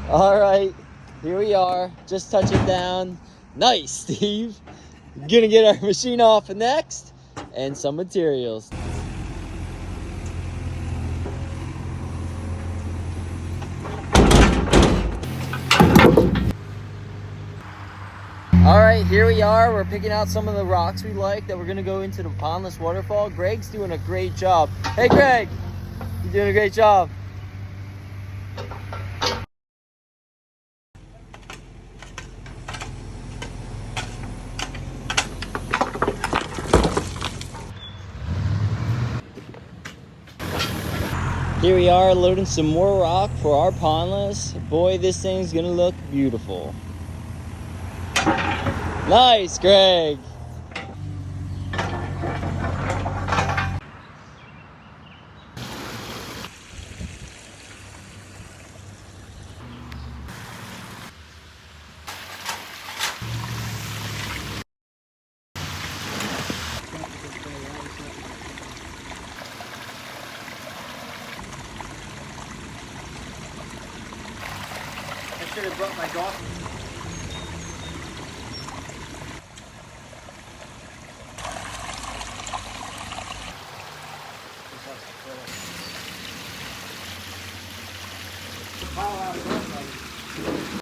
All right, here we are, just touching down. Nice, Steve. Gonna get our machine off next and some materials. All right, here we are. We're picking out some of the rocks we like that we're gonna go into the Pondless Waterfall. Greg's doing a great job. Hey, Greg, you're doing a great job. Here we are loading some more rock for our Pondless. Boy, this thing's gonna look beautiful. Nice, Greg. I should have brought my golf. Pile out of